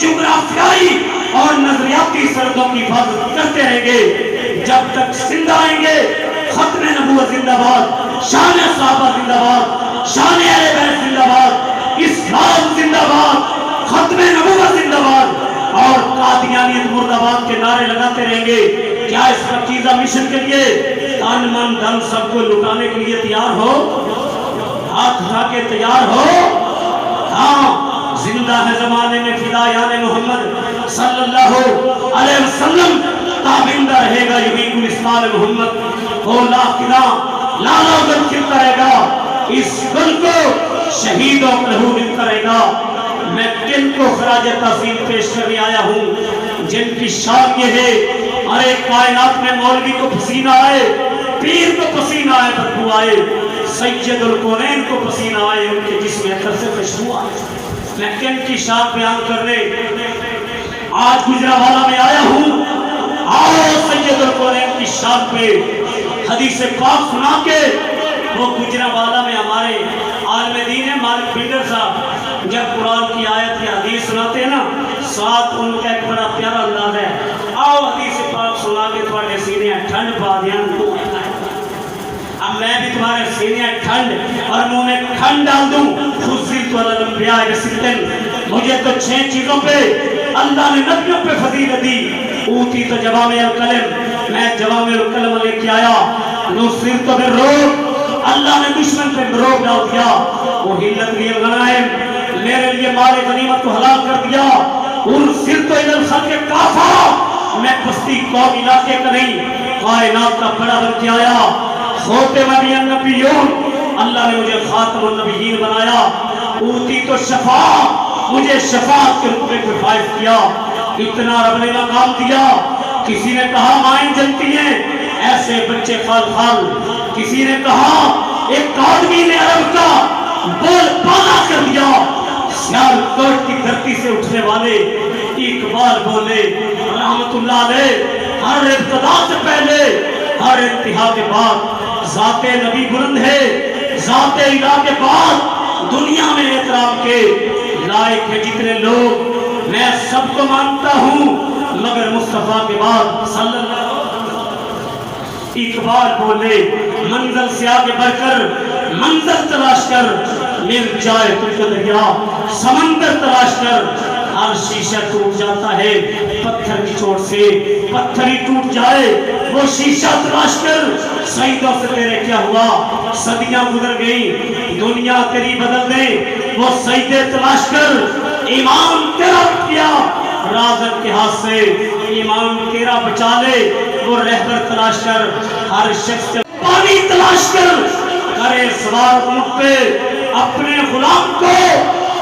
جغرافیائی اور نظریاتی کی حفاظت کرتے رہیں گے جب تک زندہ آئیں گے۔ ختم نبوت زندہ باد، شان صحابہ زندہ باد، شان اہل بیت زندہ باد، اسلام زندہ باد، ختم نبوت زندہ باد، اور قادیانیت مرد آباد کے نعرے لگاتے رہیں گے۔ کیا اس پاکیزہ مشن کے لیے تن من دھن سب کو لٹانے کے لیے تیار ہو؟ ہاتھ اٹھا کے تیار ہو؟ ہاں، زندہ ہے زمانے میں فدایان محمد صلی اللہ علیہ وسلم، تابندہ رہے گا یمین الاسلام محمد، وہ لاکھنا لالا گل کھلتا رہے گا، اس گل کو شہیدوں کا لہو ملتا رہے گا۔ میں کن کو خراج تحسین پیش کرنے آیا ہوں جن کی شان یہ ہے، ارے کائنات میں مولوی کو پسینہ آئے، پیر کو پسینہ آئے، بدبو آئے، سید الکونین کو پسینہ آئے، ان کے جسم اثر سے خوشبو آئے۔ میں کن کی شان بیان کرنے آج گجرانوالہ میں آیا ہوں۔ آؤ سید الکونین کی شان پہ حدیث پاک سنا کے، وہ گجرانوالہ میں ہمارے عالم دین ہے مالک بلڈر صاحب، جب قرآن کی آیت یا حدیث سناتے ہیں نا، ساتھ ان کا ایک بڑا پیارا انداز ہے، آؤ حدیث پاک سنا کے تھوڑے سینے ٹھنڈ پا دیا۔ اب میں بھی تمہارے سینے ٹھنڈ اور منہ میں کھنڈ ڈال دوں۔ فضلت علی الانبیاء بستن، مجھے تو 6 چیزوں پہ اللہ نے نبیوں پہ فضیلت دی۔ اوتی تو جوامع الکلم، میں جوامع الکلم لے کے آیا۔ نصرت بالرعب، اللہ نے دشمن پہ رعب ڈال دیا۔ احلت لی الغنائم، میرے لیے مال غنیمت کو حلال کر دیا۔ ارسلت الی الخلق کافہ، میں بستی قوم علاقے کا نہیں، کائنات کا بڑا بن کے آیا۔ خاتم النبیون، اللہ نے مجھے خاتم النبیین بنایا۔ اوتی تو شفا، مجھے شفاعت کے رتبے پہ فائز کیا۔ اتنا رب نے مقام دیا۔ کسی نے کہا مائیں جلتی ہیں، ایسے بچے خال خال۔ کسی نے کہا ایک آدمی نے عرب کا بول بالا کر دیا۔ سیال کوٹ کی دھرتی سے اٹھنے والے اقبال بولے رحمت اللہ علیہ، ہر ابتدا سے پہلے ہر انتہا کے بعد ذات نبی بلند ہے، ذات الہ کے بعد دنیا میں احترام کے لائق ہے جتنے لوگ، میں سب کو مانتا ہوں مگر مصطفیٰ کے بعد صلی اللہ علیہ وسلم۔ اقبال بولے منزل سے آگے بڑھ کر منزل تلاش کر، مل جائے تجھ کو دریا سمندر تلاش کر۔ ہر شیشہ ٹوٹ جاتا ہے پتھر کی چوٹ سے، پتھر ہی ٹوٹ جائے وہ شیشہ تلاش کر۔ سعیدوں سے تیرے کیا ہوا، صدیاں گزر گئی، دنیا تیری بدل دے وہ سعیدے تلاش کر۔ ایمان تیرا اٹھ گیا رازن کے ہاتھ سے، ایمان تیرا بچا لے وہ رہبر تلاش کر۔ ہر شخص پانی تلاش کر، کرے سوار اونٹ پہ اپنے غلام کو،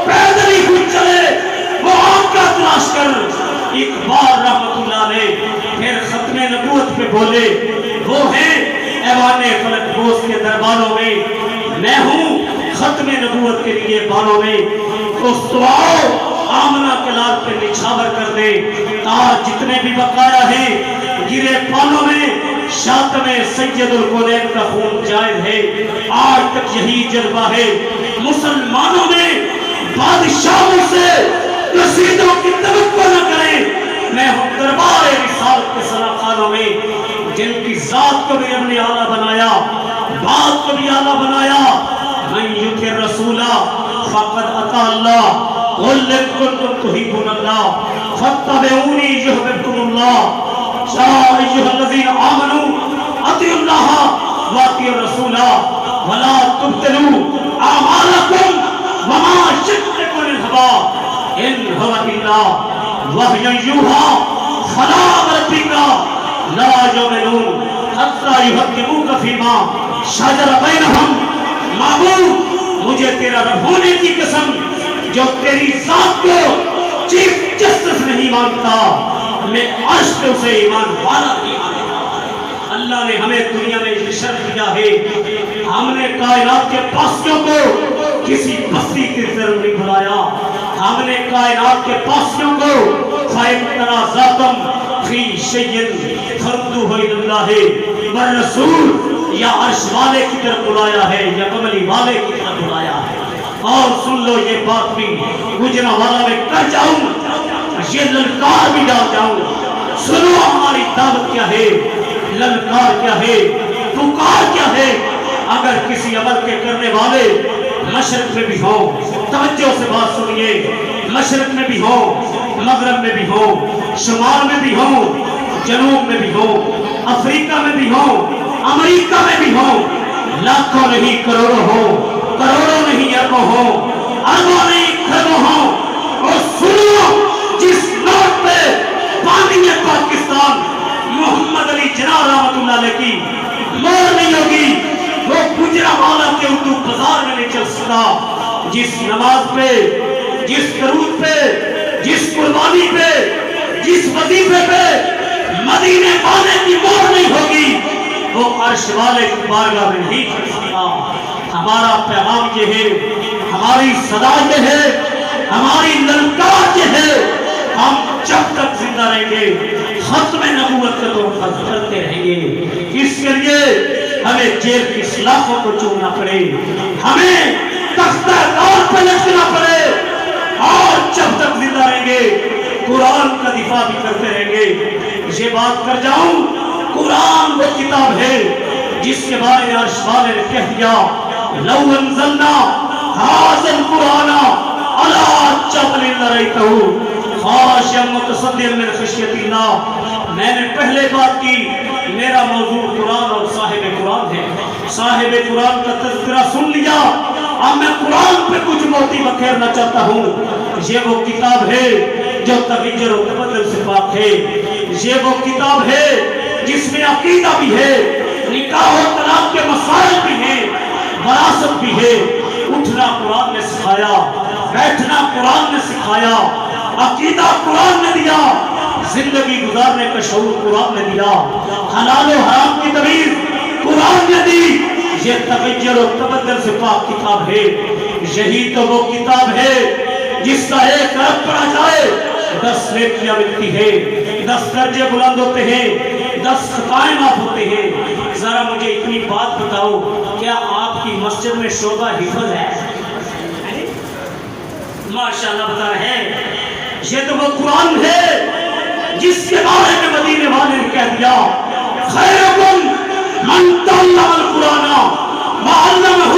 پیدل ہی خود چلے وہ آقا تلاش کر۔ اقبال رحمت اللہ علیہ پھر ختم نبوت پہ بولے، وہ ہیں ایوان فلک بوس کے درباروں میں، میں ہوں ختم نبوت کے لیے بانوں میں۔ تو آؤ آمنہ کے لال پہ نچھاور کر دے، تاج جتنے بھی بقایا ہیں گرے پانوں میں، شاتم سید الکونین کا خون جائز ہے، آج تک یہی جذبہ ہے مسلمانوں میں۔ بادشاہوں سے رسیدوں کی توقع نہ کریں، میں ہوں دربار رسالت کے سلاخانوں میں، جن کی ذات کو بھی اپنے اعلیٰ بنایا، بات کو بھی اعلیٰ بنایا۔ من یطع الرسول فقد اطاع اللہ، قل ان کنتم تحبون اللہ فاتبعونی یحببکم اللہ۔ یا ایھا الذین آمنوا اطیعوا اللہ واطیعوا الرسول ولا تبطلوا اعمالکم وما یشرکون الہوى ان هو الا وحی یوحی فلا وربک لا یؤمنون حتی یحکموک فیما شجر بینہم۔ معبود مجھے تیرا رب ہونے کی قسم، جو تیری ذات کو چیف جسٹس نہیں مانتا، میں عرش پہ اسے ایمان والا نہیں مانتا۔ اللہ نے ہمیں دنیا میں شرف دیا ہے، ہم نے کائنات کے پاسیوں کو کسی بستی کی طرف نہیں بلایا، ہم نے کائنات کے پاسیوں کو فَإِن تَنَازَعْتُمْ فِي شَيْءٍ فَرُدُّوهُ إِلَى اللَّهِ وَالرَّسُولِ، یا عرش والے کی طرف بلایا ہے یا کملی والے کی طرف بلایا ہے۔ اور سن لو یہ بات بھی گجرانوالہ میں کر جاؤں، یہ للکار بھی ڈال جاؤں، سنو ہماری دعوت کیا ہے، للکار کیا ہے، پکار کیا ہے۔ اگر کسی عمل کے کرنے والے مشرق میں بھی ہوں، توجہ سے بات سنیے، مشرق میں بھی ہوں، مغرب میں بھی ہوں، شمال میں بھی ہوں، جنوب میں بھی ہوں، افریقہ میں بھی ہوں، امریکہ میں بھی ہوں، لاکھوں نہیں کروڑوں ہوں، کروڑوں نہیں اربوں ہوں، اربوں نہیں کھربوں ہوں، اور سنو جس نوٹ پہ بانی پاکستان محمد علی جناح رحمت اللہ علیہ کی مور نہیں ہوگی، وہ گجرانوالہ کے اردو بازار میں نہیں چل سکتا۔ جس نماز پہ، جس درود پہ، جس قربانی پہ، جس وظیفے پہ مدینے والے کی مور نہیں ہوگی، وہ عرش والے کی بارگاہ میں نہیں چل سکتا۔ ہمارا پیغام یہ ہے، ہماری صدا یہ ہے، ہماری للکار یہ ہے، ہم جب تک زندہ رہیں گے ختم نبوت کا تحفہ کرتے رہیں گے۔ اس کے لیے ہمیں جیل کی سلاخوں کو چومنا پڑے، ہمیں تختہ دار پہ لٹکنا پڑے، اور جب تک زندہ رہیں گے قرآن کا دفاع بھی کرتے رہیں گے۔ یہ بات کر جاؤں، قرآن وہ کتاب ہے جس کے بارے میں عرش والے نے کہہ دیا، لو انزلنا ھذا القرآن علی جبل لرأیتہ خاشعا متصدعا من خشیۃ اللہ۔ میں نے پہلے بات کی، میرا موضوع قرآن اور صاحب قرآن ہے، صاحب قرآن کا تذکرہ سن لیا، اب میں قرآن پہ کچھ موتی بکھیرنا چاہتا ہوں۔ یہ وہ کتاب ہے جو تغیر و تبدل سے پاک ہے، یہ وہ کتاب ہے جس میں عقیدہ بھی ہے، نکاح و طلاق کے مسائل بھی ہیں، وراثت بھی ہے۔ اٹھنا قرآن نے سکھایا، بیٹھنا قرآن نے سکھایا، عقیدہ قرآن نے دیا، زندگی گزارنے کا شعور قرآن نے دیا، حلال و حرام کی تمیز قرآن نے دی۔ یہ تغیر و تبدل سے پاک کتاب ہے۔ یہی تو وہ کتاب ہے جس کا ایک حرف پڑھا جائے 10 نیکیاں ملتی ہے، 10 درجے بلند ہوتے ہیں، 10 خطائیں معاف ہوتے ہیں۔ ذرا مجھے اتنی بات بتاؤ، کیا آپ کی مسجد میں شعبہ حفظ ہے؟ ماشاءاللہ بتا رہے ہیں۔ یہ تو وہ قرآن ہے جس کے بارے میں مدینے والے نے کہہ دیا، خیرکم من تعلم القرآن وعلمہ۔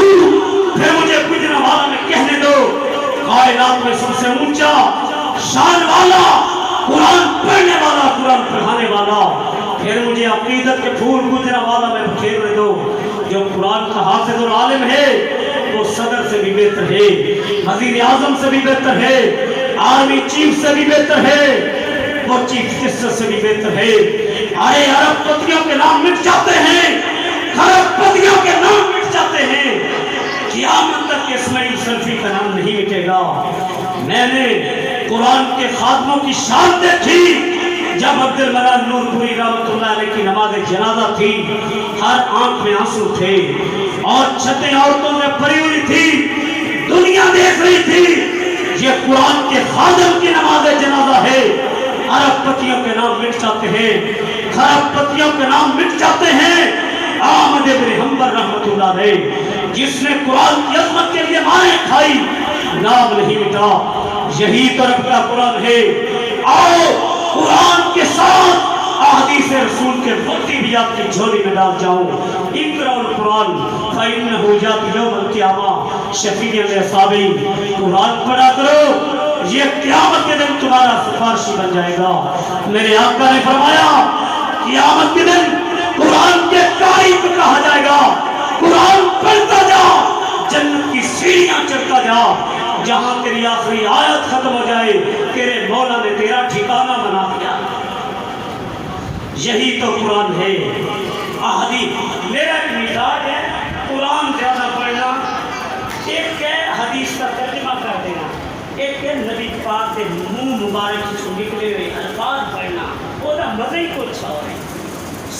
پھر مجھے گجرانوالہ میں کہنے دو، کائنات میں سب سے اونچا شان والا، قرآن پڑھنے والا، قرآن پڑھانے والا۔ پھر مجھے عقیدت کے پھول گجرانوالہ میں بکھیرنے دو۔ جو قرآن کا حافظ اور عالم ہے وہ صدر سے بھی بہتر ہے، وزیر اعظم سے بھی بہتر ہے، آرمی چیف سے بھی بہتر ہے، وہ چیف منسٹر سے بھی بہتر ہے۔ ارے ارب پتیوں کے نام مٹ جاتے ہیں، خرب پتیوں کے نام مٹ جاتے ہیں، قیامت تک اسماعیل سلفی کا نام نہیں مٹے گا۔ میں نے قرآن کے خادموں کی شان دیکھی جب عبد المنان نور پوری رحمت اللہ علیہ کی نماز جنازہ تھی، ہر آنکھ میں آنسو تھے اور چھتیں عورتوں میں بھری ہوئی تھی، دنیا دیکھ رہی تھی۔ یہ قرآن کے خادم کی نماز جنازہ ہے۔ عرب پتیوں کے نام مٹ جاتے ہیں، خراب پتیوں کے نام مٹ جاتے ہیں۔ احمد بن حنبل رحمت اللہ علیہ جس نے قرآن کی عظمت کے لیے ماریں کھائی، نام نہیں مٹا۔ یہی تو رب کا قرآن ہے۔ آؤ قرآن کے ساتھ احادیث رسول کے موتی بھی آپ کی جھولی میں ڈال جاؤں۔ اقرأ القرآن فإنه يأتي يوم القيامة شفیعا لأصحابہ۔ قرآن پڑھا کرو، یہ قیامت کے دن تمہارا سفارشی بن جائے گا۔ میرے آقا نے فرمایا قیامت کے دن قرآن کے قاری کو کہا جائے گا، قرآن پڑھتا جا، جنت کی سیڑھیاں چڑھتا جا، جہاں تیری آخری آیت ختم ہو جائے تیرے مولا نے تیرا ٹھکانہ بنا دیا۔ یہی تو قرآن ہے۔ احادیث میرا ایک مزاج ہے، قرآن زیادہ پڑھنا، ایک ہے حدیث کا ترجمہ کر دینا، ایک ہے نبی پاک کے منہ مبارک سے نکلے ہوئے الفاظ پڑھنا، وہ مزے ہی کچھ اور ہے،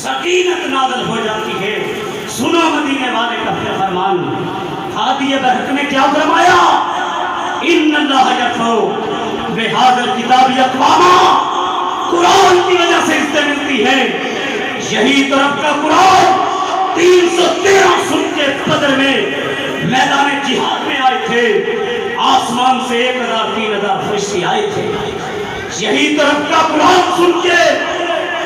سکینت نازل ہو جاتی ہے۔ سنو مدینے والے کا فرمان، ہادی برحق نے کیا فرمایا؟ ان اللہ یرفع بہذا الکتاب اقواما، قرآن کی وجہ سے عزتیں ملتی ہیں۔ یہی تو رب کا قرآن 313 سن کے بدر میں میدان جہاد میں آئے تھے، آسمان سے 1000 3000 فرشتے آئے تھے۔ یہی تو رب کا قرآن سن کے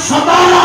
17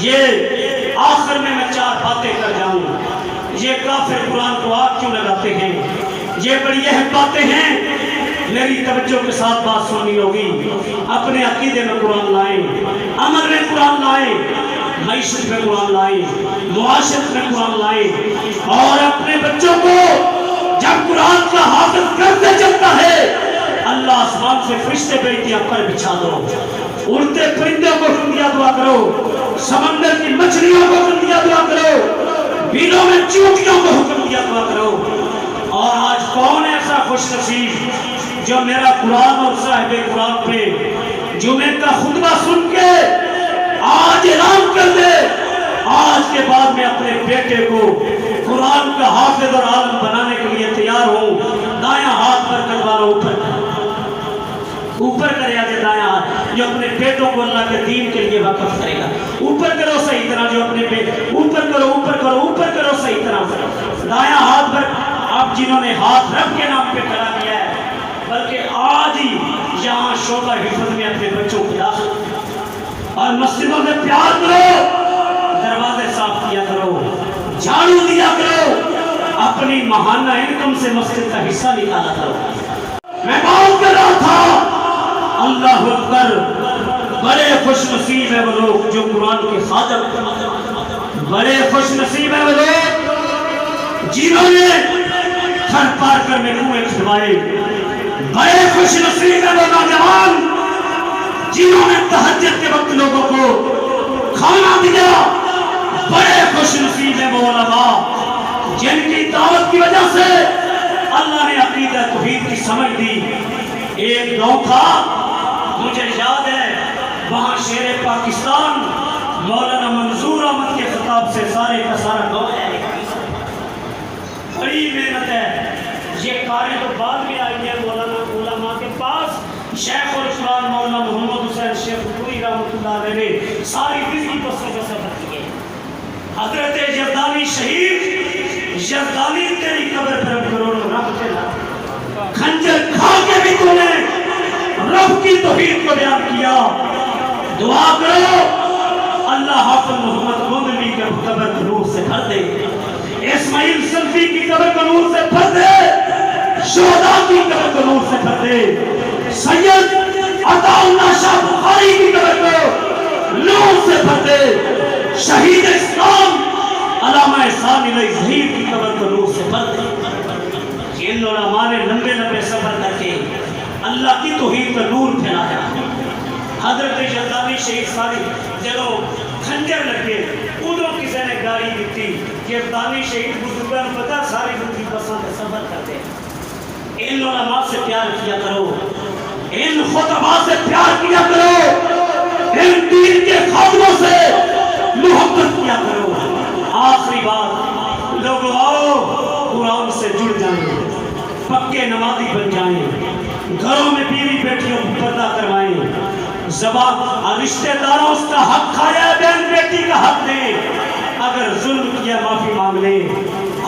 یہ آخر میں 4 باتیں کر جاؤں. یہ کافر قرآن کو آگ کیوں لگاتے ہیں؟ یہ بڑی اہم باتیں ہیں، میری توجہ کے ساتھ بات سننی ہوگی. اپنے عقیدے میں قرآن لائیں، عمل میں قرآن لائیں، معیشت میں قرآن لائیں، معاشرت میں قرآن لائیں، اور اپنے بچوں کو جب قرآن کا حافظ کرتے چلتا ہے اللہ آسمان سے فرشتے بھیجتے ہیں، پر بچھا دو. اڑتے پرندوں کو حمدیہ دعا کرو، سمندر کی مچھلیوں کو حمدیہ دعا کرو، بیلوں میں چونٹیوں کو حکم دیا دعا کرو. اور آج کون ایسا خوش نصیب جو میرا قرآن اور صاحب قرآن پہ جمعے کا خطبہ سن کے آج اعلان کر دے آج کے بعد میں اپنے بیٹے کو قرآن کا حافظ اور عالم بنانے کے لیے تیار ہوں. دایاں ہاتھ پر کروارو اوپر کرے آج دایاں ہاتھ جو اپنے بیٹوں کو اللہ کے دین کے لیے وقف کرے گا. اوپر کرو صحیح طرح، جو اپنے اوپر کرو اوپر کرو اوپر کرو صحیح طرح. دایاں ہاتھ پر آپ جنہوں نے ہاتھ رب کے نام پہ کھڑا کیا ہے، بلکہ آج ہی یہاں شعبہ حفظ میں اپنے بچوں کو داخل اور مسجدوں میں پیار کرو، دروازے صاف کیا کرو، جھاڑو دیا کرو، اپنی ماہانہ انکم سے مسجد کا حصہ نکالا کرو. میں بات کر رہا تھا اللہ اکبر، بڑے خوش نصیب ہے وہ لوگ جو قرآن کے خادم، بڑے خوش نصیب ہے وہ لوگ جنہوں نے تھر پار کر میں کنویں کھدوائے، بڑے خوش نصیب ہے وہ نوجوان جنہوں نے تہجد کے وقت لوگوں کو کھانا دیا، بڑے خوش نصیب ہے وہ علماء جن کی دعوت کی وجہ سے اللہ نے عقیدہ توحید کی سمجھ دی. ایک گاؤں تھا مجھے یاد ہے، وہاں شیر پاکستان مولانا منظور احمد کے خطاب سے سارے کا سارا گاؤں ہے. بڑی محنت ہے، یہ کاریں تو بعد میں آئی ہیں مولانا علماء کے پاس. شیخ القرآن مولانا محمد حسین شیخ پوری رحمۃ اللہ علیہ نے ساری زندگی بسوں کا سفر کیے. حضرت یزدانی شہید، یزدانی تیری قبر پر کروڑوں رحمت اللہ، خنجر کھا کے بھی تو نے رب کی توحید کو بیان کیا. دعا کرو اللہ حافظ محمد گوندلی کے قبر کو نور سے بھر دے، اسماعیل سلفی کی قبر کو نور سے بھر دے، شہداء کی قبر کو نور سے بھر دے، سید عطا اللہ شاہ بخاری کی قبر کو نور سے بھر دے، شہید اسلام علامہ ثانی علیہ ظہیر کی قبر کو نور سے بھر دے. جن علماء نے لمبے لمبے سفر کر کے اللہ کی توحید کا نور پھیلایا. حضرت یزدانی شہید ساری جگہوں خنجر لگے، ادھر کسی نے گاڑی دیتی. یزدانی شہید بزرگان پتا ساری زندگی بساں کا سفر کرتے. ان علماء سے پیار کیا کرو، ان خطباء سے پیار کیا کرو، ان دین کے خادموں سے محبت کیا کرو. آخری بات، لوگ آؤ قرآن سے جڑ جائیں، پکے نمازی بن جائیں، گھروں میں بیوی بیٹیوں کو پردہ کروائیں، زبان رشتہ داروں اس کا حق کھایا ہے، بہن بیٹی کا حق دیں، اگر ظلم کیا معافی مانگ لیں.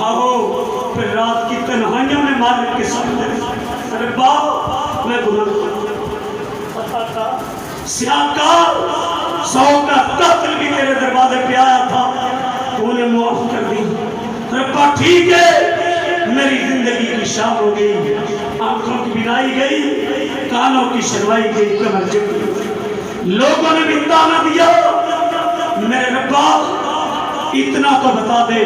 آؤ پھر رات کی تنہائیوں میں مالک کے سامنے ارے باپ میں گناہ پتا تھا، سیاکار 100 کا قتل بھی تیرے دروازے پہ آیا تھا، تو نے معاف کر دی. ربا ٹھیک ہے میری زندگی کی شام ہو گئی، آنکھوں کی بینائی گئی، کانوں کی شنوائی گئی، کمر جھک گئی، لوگوں نے بھی تانا دیا. میرے ربا اتنا تو بتا دے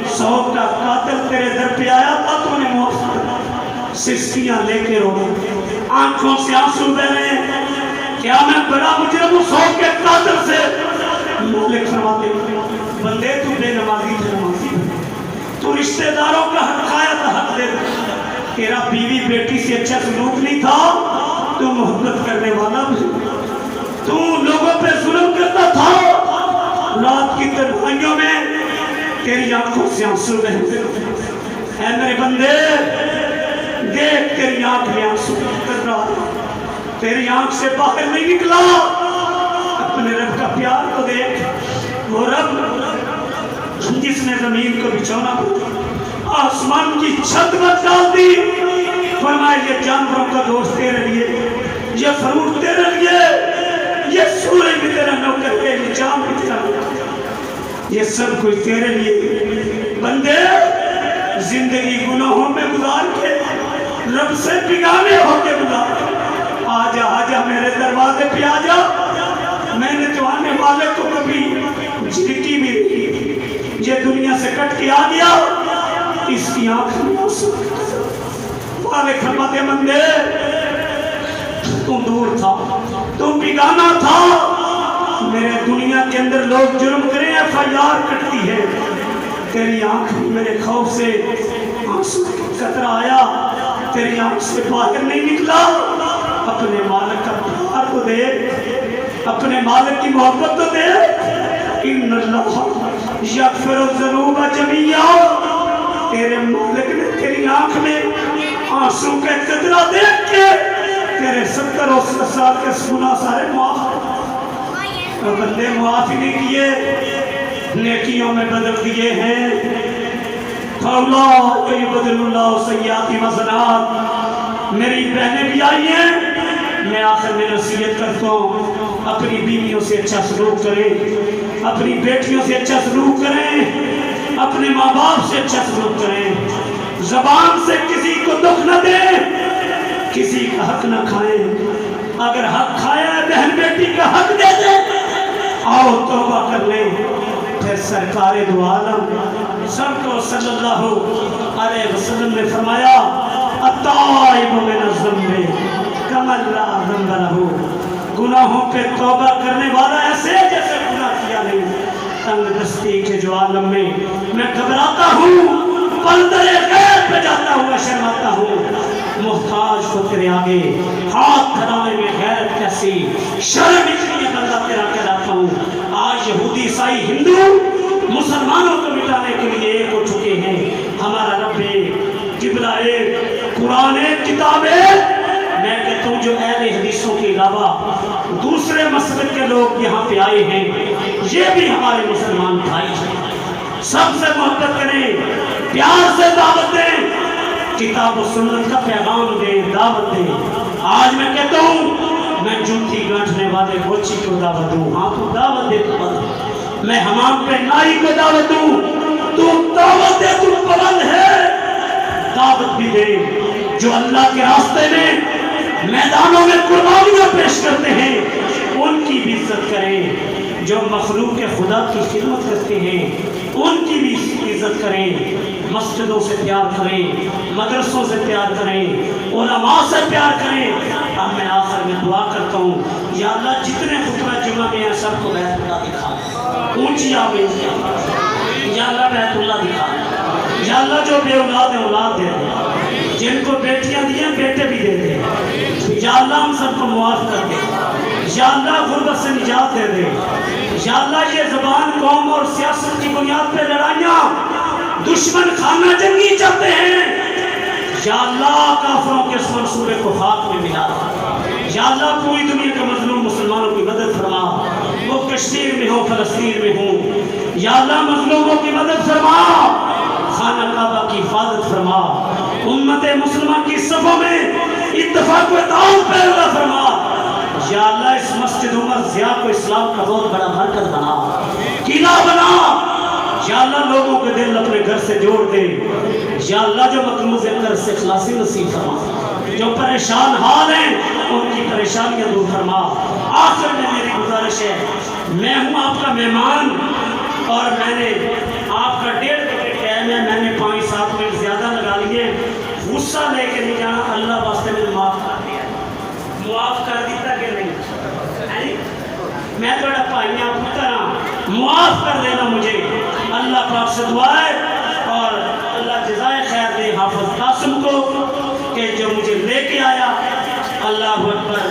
100 کا قاتل تیرے در پہ آیا تھا، تو نے معاف کر دی. سسکیاں لے کے رو، آنکھوں سے آنسو بہ رہے ہیں، کیا میں بڑا مجرم ہوں 100 کے قاتل سے؟ مالک فرماتے بندے تو بے نمازی تھے، نمازی بندے تو رشتہ داروں کا حق کھایا تھا، حق دے تیرا بیوی بیٹی سے اچھا سلوک نہیں تھا، تو محبت کرنے والا بھی، تو لوگوں پہ ظلم کرتا تھا. رات کی تنہائیوں میں تیری آنکھوں سے آنسو بہتے اے میرے بندے، دیکھ تیری آنکھ میں آنسو کر رہا، تیری آنکھ سے باہر نہیں نکلا. اپنے رب کا پیار کو دیکھ، وہ رب جس نے زمین کو بچھونا آسمان کی چھت پر ڈال دی، فرمایا یہ جانوروں کا دوست تیرے لیے، یہ فروٹ تیرے لیے، یہ سورج بھی تیرا نوکر ہے، یہ چاند بھی تیرا نوکر ہے. یہ سب کچھ تیرے لیے۔ بندے زندگی گناہوں میں گزار کے رب سے بگانے ہو کے گزار، آجا آجا میرے دروازے پہ آجا۔ میں نے تو آنے والے کو کبھی جھلکی بھی نہیں، یہ دنیا سے کٹ کے آ گیا، اس کی آنکھ میں آنسو۔ مالک فرماتے بندے تم دور تھا، تم بگانا تھا، میرے دنیا کے اندر لوگ جرم کریں FIR کٹتی ہے، تیری آنکھ میں میرے خوف سے آنسو قطرہ آیا، تیری آنکھ سے باہر نہیں نکلا۔ اپنے مالک کا پیار کو دے، اپنے مالک کی محبت تو دے۔ ان اللہ یغفر الذنوب جمیعا، تیرے مالک نے تیری آنکھ میں آنسو کا قطرہ دیکھ کے تیرے 70 و 80 سال کے گناہ سارے معاف، اور بندے معاف ہی نہیں کیے، نیکیوں میں بدل دیے ہیں۔ اللہ یبدل اللہ سیئات حسنات۔ میری بہنیں بھی آئی ہیں، میں آخر میں نصیحت کرتا ہوں، اپنی بیویوں سے اچھا سلوک کریں، اپنی بیٹیوں سے اچھا سلوک کریں، اپنے ماں باپ سے اچھا سلوک کریں، زبان سے کسی کو دکھ نہ دیں، کسی کا حق نہ کھائیں، اگر حق کھایا ہے بہن بیٹی کا حق دے دیں، آؤ توبہ کر لیں۔ پھر سرکار دو عالم سب کو صلی اللہ علیہ وسلم نے فرمایا التائب من الذنب کمن لا ذنب لہ، گناہوں پہ توبہ کرنے والا ایسے جیسے گناہ کیا نہیں۔ تنگ دستی کے جو عالم میں گھبراتا ہوں، پردے غیب پہ جاتا ہوا شرماتا ہوں، محتاج کو تیرے آگے ہاتھ پھیلانے میں غیرت کیسی، شرم اتنی بندہ تیرا کہلاتا ہوں۔ آج یہودی عیسائی ہندو مسلمانوں کو مٹانے کے لیے ایک ہو چکے ہیں۔ ہمارا رب قبلہ ایک، قرآن ایک، کتاب ایک۔ میں کہتا ہوں جو اہل حدیثوں کے علاوہ دوسرے مسلک کے لوگ یہاں پہ آئے ہیں، یہ بھی ہمارے مسلمان بھائی ہیں، سب سے محبت کریں، پیار سے دعوت دیں، کتاب و سنت کا پیغام دیں، دعوت دیں۔ آج میں کہتا ہوں میں جوتی گانٹھنے والے بچی کو دعوت دوں، ہاں تو دعوت دے، میں حمام پہ نائی کو دعوت دوں، تو دعوت دے، تو بلند ہے، دعوت بھی دے۔ جو اللہ کے راستے میں میدانوں میں قربانیاں پیش کرتے ہیں ان کی بھی عزت کریں، جو مخلوق خدا کی خدمت کرتے ہیں ان کی بھی عزت کریں، مسجدوں سے پیار کریں، مدرسوں سے پیار کریں، علماء سے پیار کریں۔ اب میں آخر میں دعا کرتا ہوں، یا اللہ جتنے خطبہ جمعہ میں ہیں سب کو بیت اللہ دکھا، اونچی آواز یا اللہ بیت اللہ دکھا، یا اللہ جو بے اولاد ہیں اولاد دے دے، جن کو بیٹیاں دی ہیں بیٹے بھی دے دے، یا اللہ ہم سب کو معاف کر دے، یا اللہ غربت سے نجات دے دے، یا اللہ یہ زبان قوم اور سیاست کی بنیاد پہ لڑائیاں دشمن خانہ جنگی چلتے ہیں، یا اللہ کافروں کے اس منصورے کو خاک میں ملا دے، یا اللہ پوری دنیا کے مظلوم مسلمانوں کی مدد فرما، وہ کشمیر میں ہوں فلسطین میں ہوں، یا اللہ مظلوموں کی مدد فرما، خانہ کعبہ کی حفاظت فرما، امت مسلمہ کی صفوں میں اتفاق و اتحاد پیدا فرما، یا اللہ اس مسجد عمر ضیاء کو اسلام کا بہت بڑا مرکز بنا، قلعہ بنا، یا اللہ لوگوں کے دل اپنے گھر سے جوڑ دے، یا اللہ جو مقروض قرض سے خلاصی نصیب فرما، جو پریشان حال ہیں ان کی پریشانیاں دور فرما۔ آخر میں میری گزارش ہے، میں ہوں آپ کا مہمان اور میں نے آپ کا 1.5 گھنٹے ٹائم ہے، میں نے 5-7 منٹ زیادہ لگا لیے، غصہ لے کے نہیں جانا، اللہ واسطے میں معاف کر دیا، معاف کر دیتا کہ نہیں؟ میں تھوڑا بھائیاں پتر ہوں، معاف کر دینا مجھے، اللہ پاک سے دعا ہے، اور اللہ جزائے خیر دے حافظ قاسم کو کہ جو مجھے لے کے آیا، اللہ اکبر،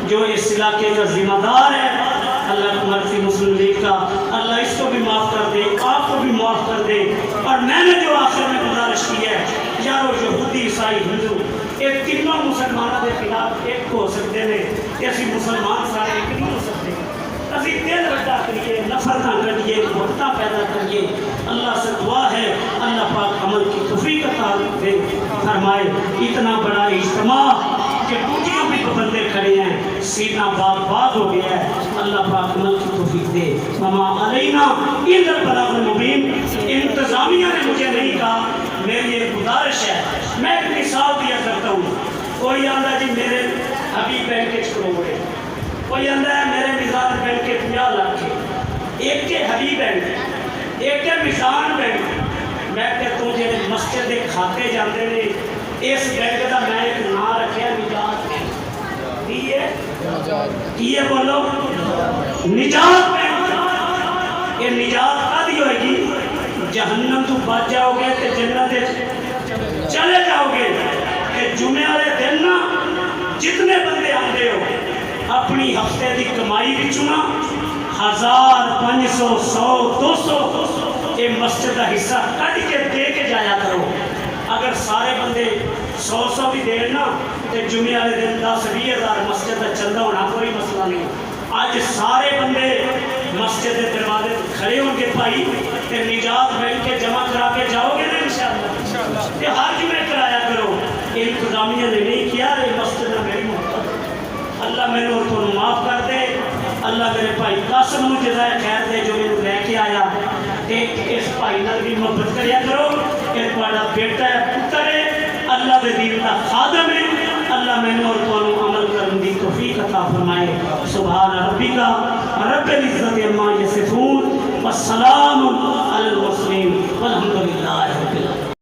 جو اس علاقے کا ذمہ دار ہے، اللہ مرضی مسلم لیگ کا، اللہ اس کو بھی معاف کر دے، آپ کو بھی معاف کر دے۔ اور میں نے جو آخر میں گزارش کی ہے، یارو یہودی عیسائی ہندو ایک تینوں مسلمانوں کے خلاف ایک ہو سکتے ہیں، ایسی مسلمان سارے ایک نہیں ہو سکتے، اسی دل بڑا کریے، نفرت نہ کریے، محبت پیدا کریے۔ اللہ سے دعا ہے اللہ پاک عمل کی توفیق عطا فرمائے۔ اتنا بڑا اجتماع آپ کے ٹوٹیوں بھی بندے کھڑے ہیں، سینہ باغ ہو گیا ہے۔ اللہ پاک عمل کی توفیق دے۔ وما علینا الا البلاغ المبین۔ انتظامیہ نے مجھے نہیں کہا، میری ایک گزارش ہے، میں ایک مثال دیا کرتا ہوں۔ کوئی آندہ جی میرے حبیب بینک کے چھوڑے، کوئی آندہ ہے میرے میزان بینک کے 50 لاکھ کے، ایک کے حبیب بینک، ایک کے میزان بینک۔ میں کہ تو جی مسجد کے کھاتے جاتے نے، اس بینک کا میں ایک نام رکھا نجات بینک۔ کی ہے بولو؟ نجات بینک۔ یہ نجات کدی ہوئے گی؟ جہنم تو بچ جاؤ گے تو جنت چلے جاؤ گے۔ کہ جمعے والے دن نا جتنے بندے آتے ہو اپنی ہفتے کی کمائی بھی چنا 1000 500 100 200 یہ مسجد کا حصہ کٹ کے دے کے جایا کرو۔ اگر سارے بندے 100 بھی دین نا تو جمعے والے دن 10-20 ہزار مسجد کا چندہ ہونا کوئی مسئلہ نہیں۔ آج سارے بندے مسجد کے دروازے کھڑے ہوں گے بھائی تے نجات بینک کے جمع کرا کے جاؤ گے نا انشاءاللہ۔ تے ہر جمعے کرایا کرو۔ انتظامیہ نے نہیں کیا، یہ مسجد ہے میری محبت۔ اللہ میں نے تو معاف کر دے۔ اللہ میرے بھائی قاسم نو جزائے خیر دے جو میں نے لے کے آیا۔ تے اس بھائی نال بھی محبت کریا کرو، کہ تمہارا بیٹا ہے، پتر ہے، اللہ دے دین دا خادم ہے۔ اللہ میں نے اور تو عمل کرنے دی توفیق عطا فرمائے۔ سبحان ربک رب العزت عما یصفون والسلام علی المرسلین والحمد